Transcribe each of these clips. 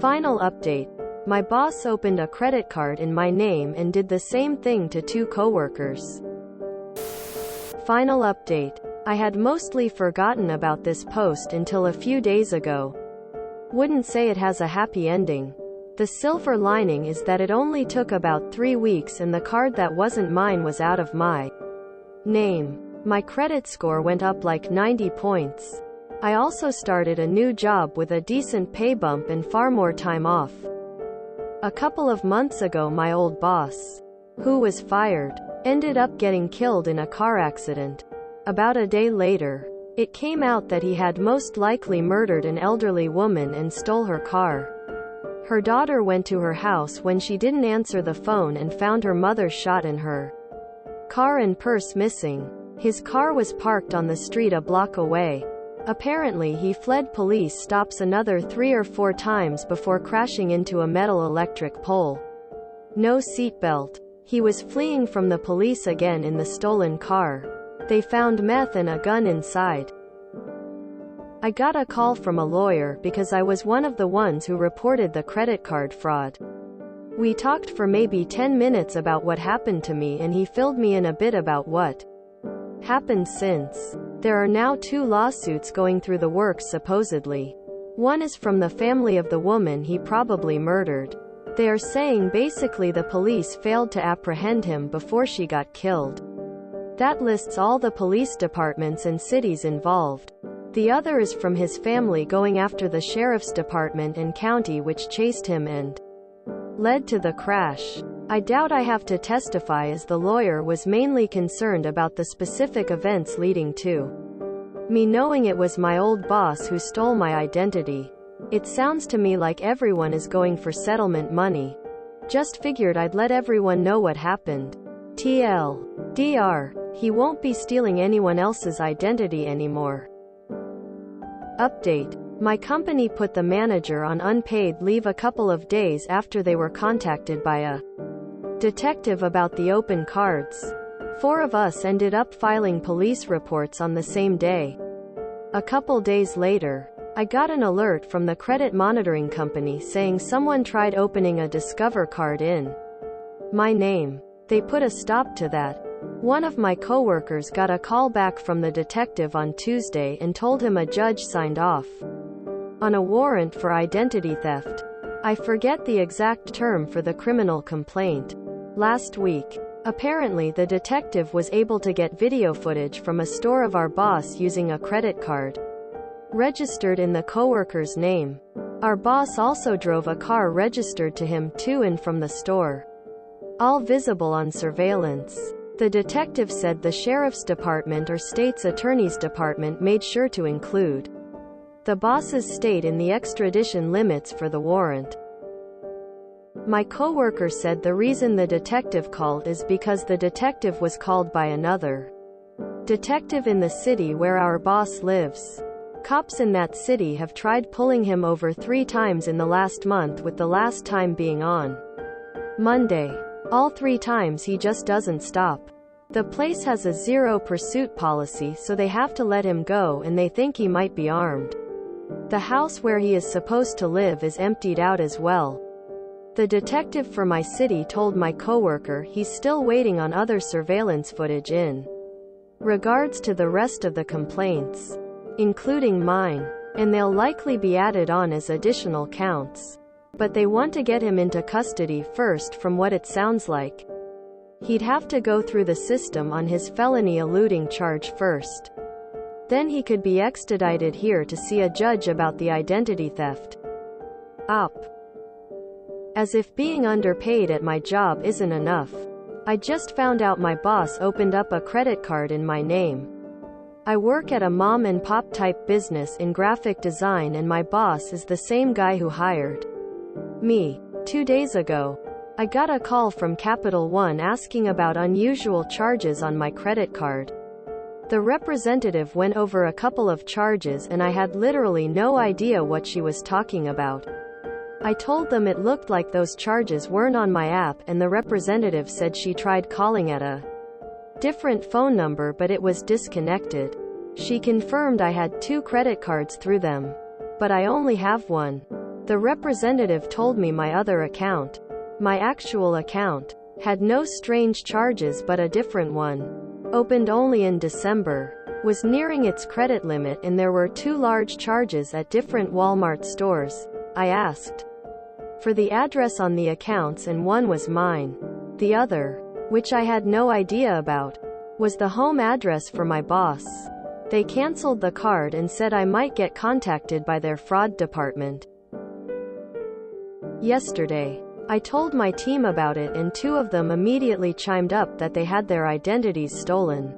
Final update. My boss opened a credit card in my name and did the same thing to 2 coworkers. Final update. I had mostly forgotten about this post until a few days ago. Wouldn't say it has a happy ending. The silver lining is that it only took about 3 weeks and the card that wasn't mine was out of my name. My credit score went up like 90 points. I also started a new job with a decent pay bump and far more time off. A couple of months ago my old boss, who was fired, ended up getting killed in a car accident. About a day later, it came out that he had most likely murdered an elderly woman and stole her car. Her daughter went to her house when she didn't answer the phone and found her mother shot in her car and purse missing. His car was parked on the street a block away. Apparently he fled police stops another 3 or 4 times before crashing into a metal electric pole. No seatbelt. He was fleeing from the police again in the stolen car. They found meth and a gun inside. I got a call from a lawyer because I was one of the ones who reported the credit card fraud. We talked for maybe 10 minutes about what happened to me and he filled me in a bit about what happened since. There are now 2 lawsuits going through the works supposedly. One is from the family of the woman he probably murdered. They are saying basically the police failed to apprehend him before she got killed. That lists all the police departments and cities involved. The other is from his family going after the sheriff's department and county which chased him and led to the crash. I doubt I have to testify as the lawyer was mainly concerned about the specific events leading to me knowing it was my old boss who stole my identity. It sounds to me like everyone is going for settlement money. Just figured I'd let everyone know what happened. TLDR. He won't be stealing anyone else's identity anymore. Update. My company put the manager on unpaid leave a couple of days after they were contacted by a detective about the open cards. 4 of us ended up filing police reports on the same day. A couple days later, I got an alert from the credit monitoring company saying someone tried opening a Discover card in my name. They put a stop to that. One of my coworkers got a call back from the detective on Tuesday and told him a judge signed off on a warrant for identity theft. I forget the exact term for the criminal complaint. Last week, apparently the detective was able to get video footage from a store of our boss using a credit card registered in the coworker's name. Our boss also drove a car registered to him to and from the store. All visible on surveillance. The detective said the sheriff's department or state's attorney's department made sure to include the boss's state in the extradition limits for the warrant. My coworker said the reason the detective called is because the detective was called by another detective in the city where our boss lives. Cops in that city have tried pulling him over 3 times in the last month, with the last time being on Monday. All 3 times he just doesn't stop. The place has a zero pursuit policy, so they have to let him go and they think he might be armed. The house where he is supposed to live is emptied out as well. The detective for my city told my coworker he's still waiting on other surveillance footage in regards to the rest of the complaints, including mine, and they'll likely be added on as additional counts. But they want to get him into custody first from what it sounds like. He'd have to go through the system on his felony eluding charge first. Then he could be extradited here to see a judge about the identity theft. As if being underpaid at my job isn't enough. I just found out my boss opened up a credit card in my name. I work at a mom and pop type business in graphic design and my boss is the same guy who hired me. 2 days ago, I got a call from Capital One asking about unusual charges on my credit card. The representative went over a couple of charges and I had literally no idea what she was talking about. I told them it looked like those charges weren't on my app and the representative said she tried calling at a different phone number but it was disconnected. She confirmed I had 2 credit cards through them. But I only have one. The representative told me my other account, my actual account, had no strange charges but a different one, opened only in December, was nearing its credit limit and there were 2 large charges at different Walmart stores. I asked for the address on the accounts and one was mine. The other, which I had no idea about, was the home address for my boss. They canceled the card and said I might get contacted by their fraud department. Yesterday, I told my team about it and 2 of them immediately chimed up that they had their identities stolen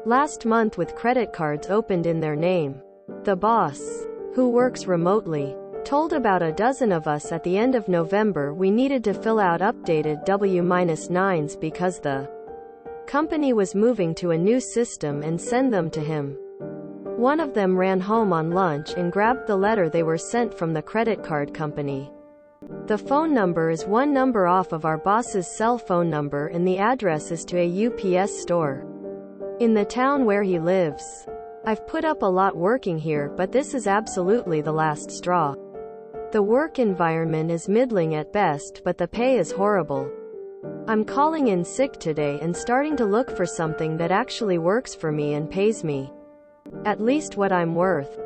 last month with credit cards opened in their name. The boss, who works remotely, told about a dozen of us at the end of November we needed to fill out updated W-9s because the company was moving to a new system and send them to him. One of them ran home on lunch and grabbed the letter they were sent from the credit card company. The phone number is 1 number off of our boss's cell phone number and the address is to a UPS store in the town where he lives. I've put up a lot working here, but this is absolutely the last straw. The work environment is middling at best, but the pay is horrible. I'm calling in sick today and starting to look for something that actually works for me and pays me at least what I'm worth.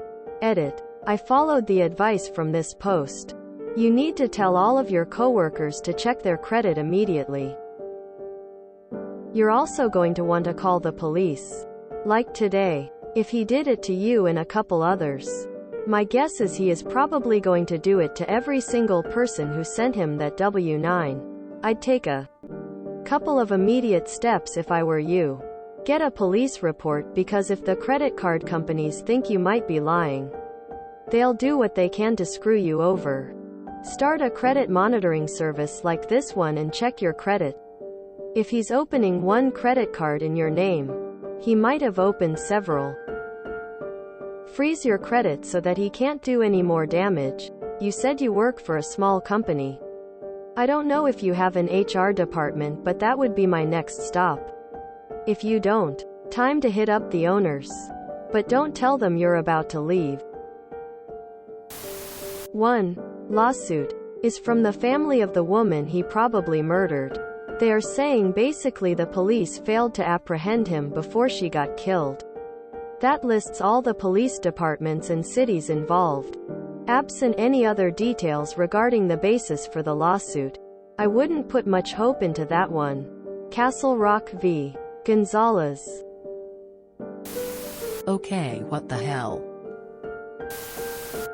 Edit. I followed the advice from this post. You need to tell all of your coworkers to check their credit immediately. You're also going to want to call the police. Like today. If he did it to you and a couple others. My guess is he is probably going to do it to every single person who sent him that W-9. I'd take a couple of immediate steps if I were you. Get a police report because if the credit card companies think you might be lying, they'll do what they can to screw you over. Start a credit monitoring service like this one and check your credit. If he's opening 1 credit card in your name, he might have opened several. Freeze your credit so that he can't do any more damage. You said you work for a small company. I don't know if you have an HR department, but that would be my next stop. If you don't, time to hit up the owners. But don't tell them you're about to leave. 1. Lawsuit is from the family of the woman he probably murdered. They are saying basically the police failed to apprehend him before she got killed. That lists all the police departments and cities involved. Absent any other details regarding the basis for the lawsuit, I wouldn't put much hope into that one. Castle Rock v. Gonzalez. Okay, what the hell?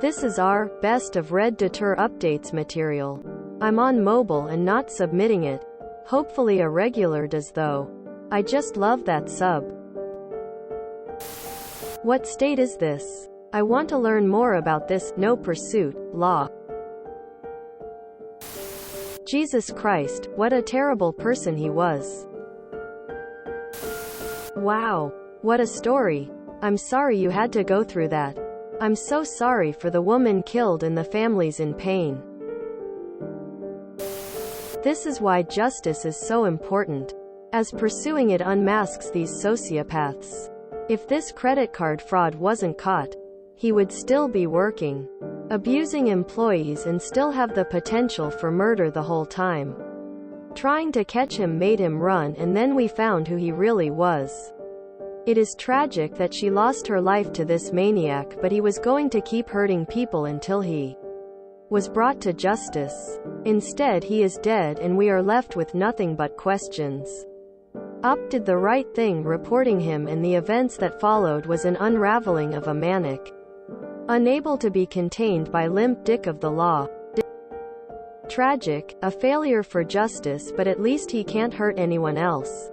This is our best of Red Deter updates material. I'm on mobile and not submitting it. Hopefully a regular does though. I just love that sub. What state is this? I want to learn more about this no pursuit law. Jesus Christ, what a terrible person he was. Wow. What a story. I'm sorry you had to go through that. I'm so sorry for the woman killed and the families in pain. This is why justice is so important, as pursuing it unmasks these sociopaths. If this credit card fraud wasn't caught, he would still be working, abusing employees and still have the potential for murder the whole time. Trying to catch him made him run and then we found who he really was. It is tragic that she lost her life to this maniac, but he was going to keep hurting people until he was brought to justice. Instead he is dead and we are left with nothing but questions. UP did the right thing reporting him, and the events that followed was an unraveling of a manic, unable to be contained by limp dick of the law. Tragic, a failure for justice, but at least he can't hurt anyone else.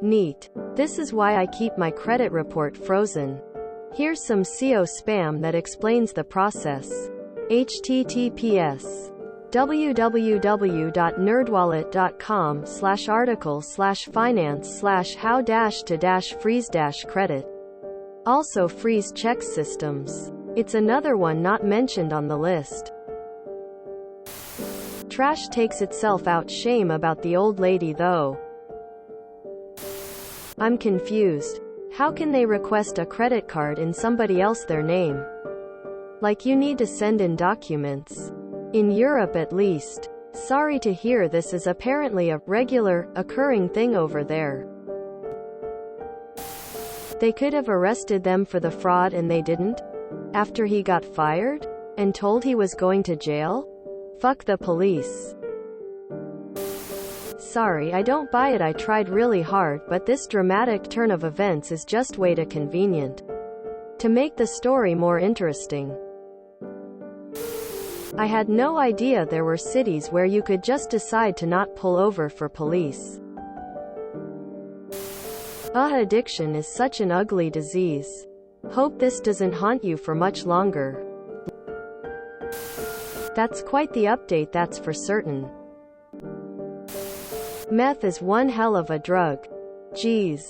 Neat. This is why I keep my credit report frozen. Here's some SEO spam that explains the process. https www.nerdwallet.com/article/finance/how-to-freeze-credit. Also freeze check systems. It's another one not mentioned on the list. Trash takes itself out. Shame about the old lady though. I'm confused. How can they request a credit card in somebody else their name? Like you need to send in documents. In Europe at least. Sorry to hear this is apparently a regular, occurring thing over there. They could have arrested them for the fraud and they didn't? After he got fired? And told he was going to jail? Fuck the police. Sorry, I don't buy it. I tried really hard, but this dramatic turn of events is just way too convenient to make the story more interesting. I had no idea there were cities where you could just decide to not pull over for police. Addiction is such an ugly disease. Hope this doesn't haunt you for much longer. That's quite the update, that's for certain. Meth is one hell of a drug. Jeez.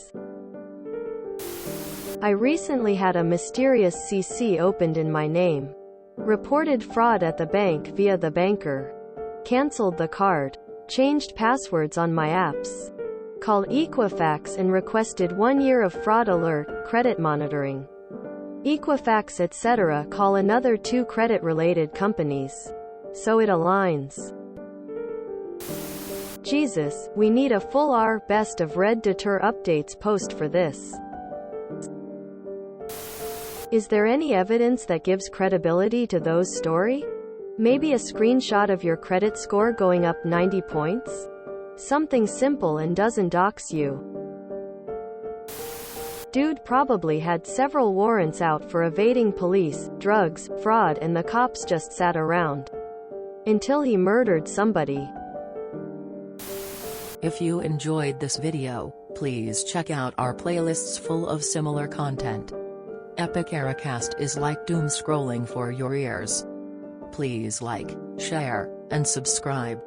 I recently had a mysterious CC opened in my name. Reported fraud at the bank via the banker. Cancelled the card. Changed passwords on my apps. Called Equifax and requested 1 year of fraud alert, credit monitoring. Equifax etc. Call another 2 credit-related companies. So it aligns. Jesus, we need a full R best of Red Deter updates post for this. Is there any evidence that gives credibility to those story? Maybe a screenshot of your credit score going up 90 points? Something simple and doesn't dox you. Dude probably had several warrants out for evading police, drugs, fraud, and the cops just sat around until he murdered somebody. If you enjoyed this video, please check out our playlists full of similar content. Epic Eracast is like doom scrolling for your ears. Please like, share, and subscribe.